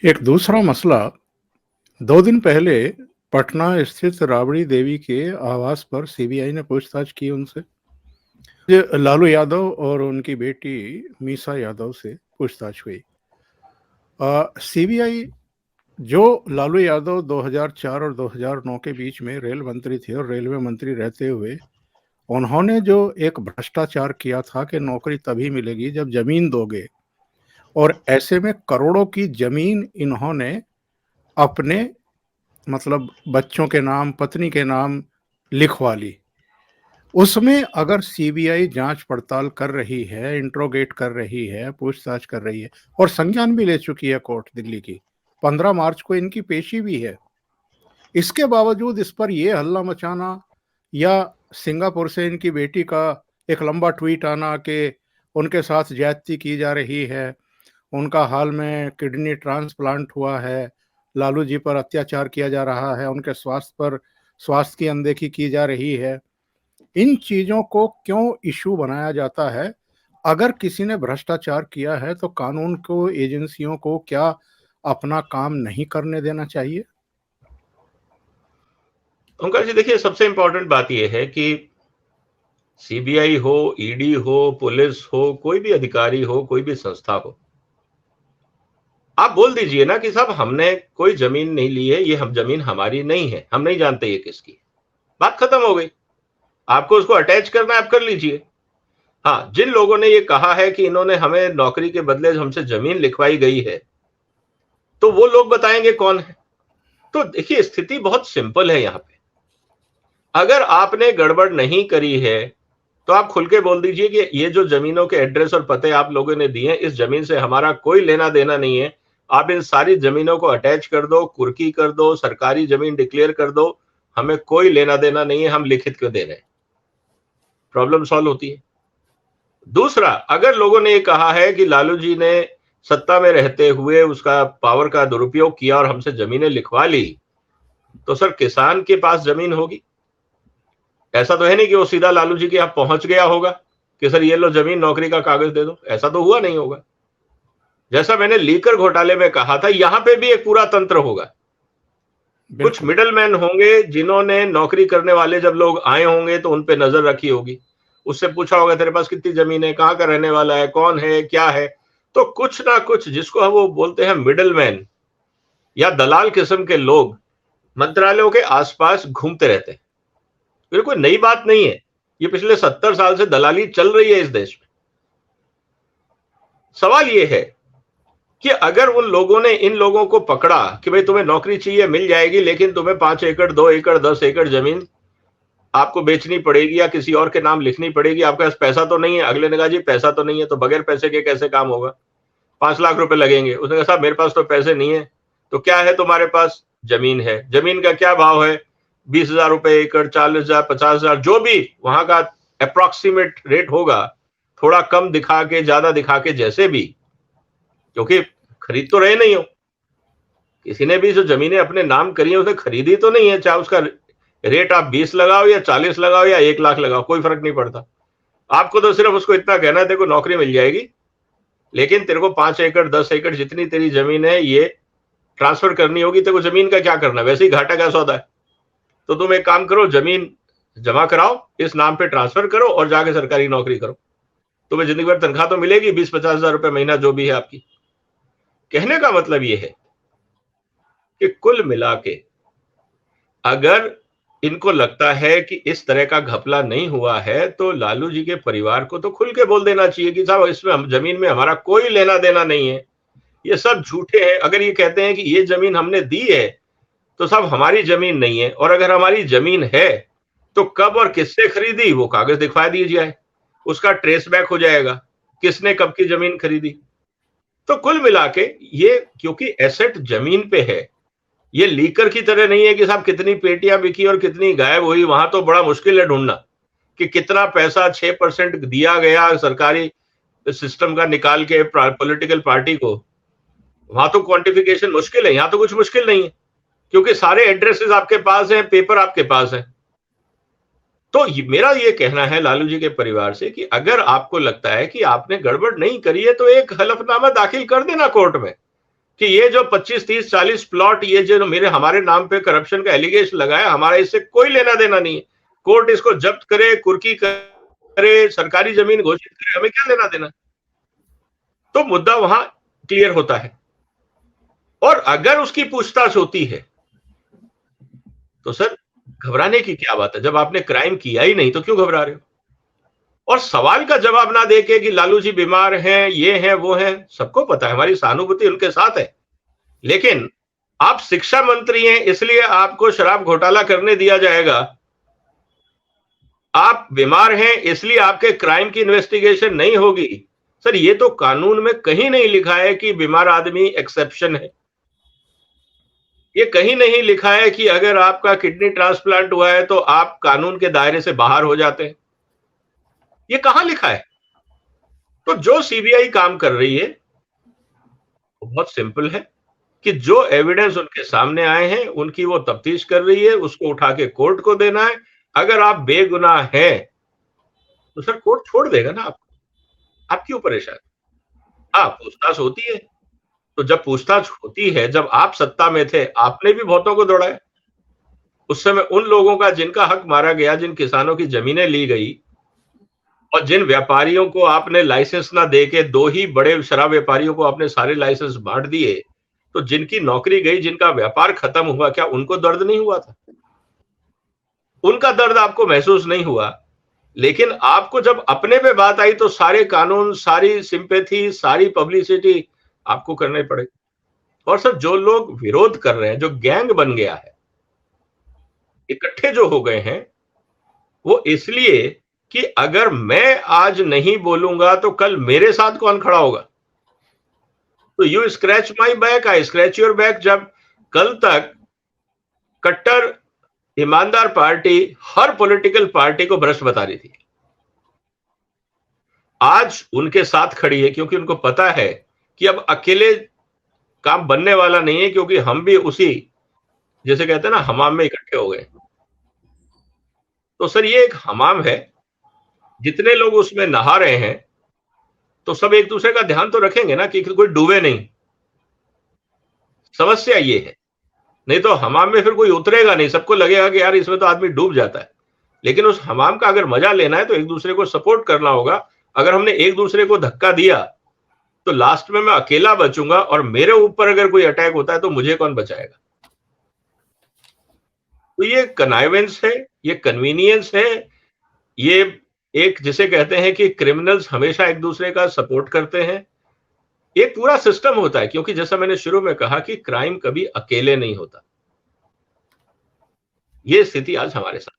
एक दूसरा मसला 2 दिन पहले पटना स्थित राबड़ी देवी के आवास पर सीबीआई ने पूछताछ की उनसे। ये लालू यादव और उनकी बेटी मीसा यादव से पूछताछ हुई। सीबीआई जो लालू यादव 2004 और 2009 के बीच में रेल मंत्री थे और रेलवे मंत्री रहते हुए उन्होंने जो एक भ्रष्टाचार किया था कि नौकरी तभी मिलेगी जब जमीन दोगे, और ऐसे में करोड़ों की जमीन इन्होंने अपने मतलब बच्चों के नाम, पत्नी के नाम लिखवा ली। उसमें अगर सीबीआई जांच पड़ताल कर रही है, इंट्रोगेट कर रही है, पूछताछ कर रही है और संज्ञान भी ले चुकी है कोर्ट दिल्ली की, 15 मार्च को इनकी पेशी भी है। इसके बावजूद इस पर यह हल्ला मचाना या सिंगापुर से इनकी बेटी का एक लंबा ट्वीट आना कि उनके साथ ज्यादती की जा रही है, उनका हाल में किडनी ट्रांसप्लांट हुआ है, लालू जी पर अत्याचार किया जा रहा है, उनके स्वास्थ्य की अनदेखी की जा रही है, इन चीजों को क्यों इशू बनाया जाता है? अगर किसी ने भ्रष्टाचार किया है तो कानून को, एजेंसियों को क्या अपना काम नहीं करने देना चाहिए? ओंकार जी, देखिए, सबसे इंपॉर्टेंट बात यह है कि सीबीआई हो, ईडी हो, पुलिस हो, कोई भी अधिकारी हो, कोई भी संस्था हो, आप बोल दीजिए ना कि साहब हमने कोई जमीन नहीं ली है, ये हम जमीन हमारी नहीं है, हम नहीं जानते ये किसकी है। बात खत्म हो गई। आपको उसको अटैच करना है, आप कर लीजिए। हाँ, जिन लोगों ने ये कहा है कि इन्होंने हमें नौकरी के बदले हमसे जमीन लिखवाई गई है, तो वो लोग बताएंगे कौन है। तो देखिए, स्थिति बहुत सिंपल है यहां पे। अगर आपने गड़बड़ नहीं करी है तो आप खुल के बोल दीजिए कि ये जो जमीनों के एड्रेस और पते आप लोगों ने दिए हैं, इस जमीन से हमारा कोई लेना देना नहीं है। आप इन सारी जमीनों को अटैच कर दो, कुर्की कर दो, सरकारी जमीन डिक्लेयर कर दो, हमें कोई लेना देना नहीं है, हम लिखित क्यों दे रहे हैं। प्रॉब्लम सॉल्व होती है। दूसरा, अगर लोगों ने ये कहा है कि लालू जी ने सत्ता में रहते हुए उसका पावर का दुरुपयोग किया और हमसे जमीनें लिखवा ली, तो सर किसान के पास जमीन होगी। ऐसा तो है नहीं कि वो सीधा लालू जी के यहां पहुंच गया होगा कि सर ये लो जमीन, नौकरी का कागज दे दो। ऐसा तो हुआ नहीं होगा। जैसा मैंने लीकर घोटाले में कहा था, यहां पे भी एक पूरा तंत्र होगा। कुछ मिडलमैन होंगे जिन्होंने नौकरी करने वाले जब लोग आए होंगे तो उन पे नजर रखी होगी, उससे पूछा होगा तेरे पास कितनी जमीन है, कहां का रहने वाला है, कौन है, क्या है। तो कुछ ना कुछ, जिसको हम वो बोलते हैं मिडलमैन या दलाल किस्म के लोग, मंत्रालयों के आसपास घूमते रहते हैं। ये कोई नई बात नहीं है, ये पिछले 70 साल से दलाली चल रही है इस देश में। सवाल ये है कि अगर उन लोगों ने इन लोगों को पकड़ा कि भाई तुम्हें नौकरी चाहिए, मिल जाएगी, लेकिन तुम्हें 5 एकड़, 2 एकड़, 10 एकड़ जमीन आपको बेचनी पड़ेगी या किसी और के नाम लिखनी पड़ेगी, आपके पास पैसा तो नहीं है। अगले ने कहा जी पैसा तो नहीं है, तो बगैर पैसे के कैसे काम होगा, 5 लाख रुपए लगेंगे। उसने कहा साहब मेरे पास तो पैसे नहीं है। तो क्या है तुम्हारे पास? जमीन है। जमीन का क्या भाव है? 20,000 रुपए एकड़, 40,000, 50,000, जो भी वहां का अप्रोक्सीमेट रेट होगा, थोड़ा कम दिखा के, ज्यादा दिखा के, जैसे भी, क्योंकि खरीद तो रहे नहीं हो। किसी ने भी जो जमीनें अपने नाम करी है उसने खरीदी तो नहीं है। चाहे उसका रेट आप 20 लगाओ या 40 लगाओ या 1 लाख लगाओ, कोई फर्क नहीं पड़ता। आपको तो सिर्फ उसको इतना कहना है देखो नौकरी मिल जाएगी, लेकिन तेरे को 5 एकड़, 10 एकड़, जितनी तेरी जमीन है ये ट्रांसफर करनी होगी। तेरे को जमीन का क्या करना है, वैसे ही घाटा का सौदा है। तो तुम एक काम करो, जमीन जमा कराओ, इस नाम पे ट्रांसफर करो और जाके सरकारी नौकरी करो। तुम्हें जिंदगी भर तनख्वाह तो मिलेगी, 20-50 हजार रुपए महीना जो भी है आपकी। कहने का मतलब ये है कि कुल मिला के अगर इनको लगता है कि इस तरह का घपला नहीं हुआ है, तो लालू जी के परिवार को तो खुल के बोल देना चाहिए कि साहब इसमें जमीन में हमारा कोई लेना देना नहीं है, ये सब झूठे हैं। अगर ये कहते हैं कि ये जमीन हमने दी है, तो साहब हमारी जमीन नहीं है। और अगर हमारी जमीन है तो कब और किससे खरीदी, वो कागज दिखवा दिए जाए, उसका ट्रेस बैक हो जाएगा किसने कब की जमीन खरीदी। तो कुल मिला के ये, क्योंकि एसेट जमीन पे है, ये लीकर की तरह नहीं है कि साहब कितनी पेटियां बिकी और कितनी गायब हुई। वहां तो बड़ा मुश्किल है ढूंढना कि कितना पैसा 6% दिया गया सरकारी सिस्टम का निकाल के पॉलिटिकल पार्टी को। वहां तो क्वांटिफिकेशन मुश्किल है, यहां तो कुछ मुश्किल नहीं है, क्योंकि सारे एड्रेसेस आपके पास हैं, पेपर आपके पास है। तो मेरा ये कहना है लालू जी के परिवार से कि अगर आपको लगता है कि आपने गड़बड़ नहीं करी है, तो एक हलफनामा दाखिल कर देना कोर्ट में कि ये जो 25, 30, 40 प्लॉट ये जो हमारे नाम पे करप्शन का एलिगेशन लगाया, हमारा इससे कोई लेना देना नहीं है। कोर्ट इसको जब्त करे, कुर्की करे, सरकारी जमीन घोषित करे, हमें क्या लेना देना। तो मुद्दा वहां क्लियर होता है। और अगर उसकी पूछताछ होती है तो सर घबराने की क्या बात है। जब आपने क्राइम किया ही नहीं तो क्यों घबरा रहे हो। और सवाल का जवाब ना देके कि लालू जी बीमार हैं, ये हैं, वो हैं, सबको पता है, हमारी सहानुभूति उनके साथ है। लेकिन आप शिक्षा मंत्री हैं, इसलिए आपको शराब घोटाला करने दिया जाएगा। आप बीमार हैं, इसलिए आपके क्राइम की इन्वेस्टिगेशन नहीं होगी। सर ये तो कानून में कहीं नहीं लिखा है कि बीमार आदमी एक्सेप्शन है। ये कहीं नहीं लिखा है कि अगर आपका किडनी ट्रांसप्लांट हुआ है तो आप कानून के दायरे से बाहर हो जाते हैं। ये कहां लिखा है। तो जो सीबीआई काम कर रही है वो बहुत सिंपल है कि जो एविडेंस उनके सामने आए हैं उनकी वो तफ्तीश कर रही है, उसको उठा के कोर्ट को देना है। अगर आप बेगुनाह हैं तो सर कोर्ट छोड़ देगा ना आपको। आप क्यों परेशान। हाँ पूछताछ होती है, तो जब पूछताछ होती है, जब आप सत्ता में थे आपने भी बहुतों को दौड़ाया। उस समय उन लोगों का जिनका हक मारा गया, जिन किसानों की जमीनें ली गई और जिन व्यापारियों को आपने लाइसेंस ना देके, 2 ही बड़े शराब व्यापारियों को आपने सारे लाइसेंस बांट दिए, तो जिनकी नौकरी गई, जिनका व्यापार खत्म हुआ, क्या उनको दर्द नहीं हुआ था। उनका दर्द आपको महसूस नहीं हुआ। लेकिन आपको जब अपने पे बात आई तो सारे कानून, सारी सिंपैथी, सारी पब्लिसिटी आपको करने पड़े। और सर जो लोग विरोध कर रहे हैं, जो गैंग बन गया है, इकट्ठे जो हो गए हैं, वो इसलिए कि अगर मैं आज नहीं बोलूंगा तो कल मेरे साथ कौन खड़ा होगा। तो you scratch my back, I scratch your back. जब कल तक कट्टर ईमानदार पार्टी हर पॉलिटिकल पार्टी को भ्रष्ट बता रही थी, आज उनके साथ खड़ी है, क्योंकि उनको पता है कि अब अकेले काम बनने वाला नहीं है, क्योंकि हम भी उसी, जैसे कहते हैं ना, हमाम में इकट्ठे हो गए। तो सर ये एक हमाम है, जितने लोग उसमें नहा रहे हैं तो सब एक दूसरे का ध्यान तो रखेंगे ना कि कोई डूबे नहीं। समस्या ये है, नहीं तो हमाम में फिर कोई उतरेगा नहीं, सबको लगेगा कि यार इसमें तो आदमी डूब जाता है। लेकिन उस हमाम का अगर मजा लेना है तो एक दूसरे को सपोर्ट करना होगा। अगर हमने एक दूसरे को धक्का दिया तो लास्ट में मैं अकेला बचूंगा, और मेरे ऊपर अगर कोई अटैक होता है तो मुझे कौन बचाएगा। तो ये कनाइवेंस है, ये कन्वीनियंस है, ये एक जिसे कहते हैं कि क्रिमिनल्स हमेशा एक दूसरे का सपोर्ट करते हैं। एक पूरा सिस्टम होता है, क्योंकि जैसा मैंने शुरू में कहा कि क्राइम कभी अकेले नहीं होता। ये स्थिति आज हमारे साथ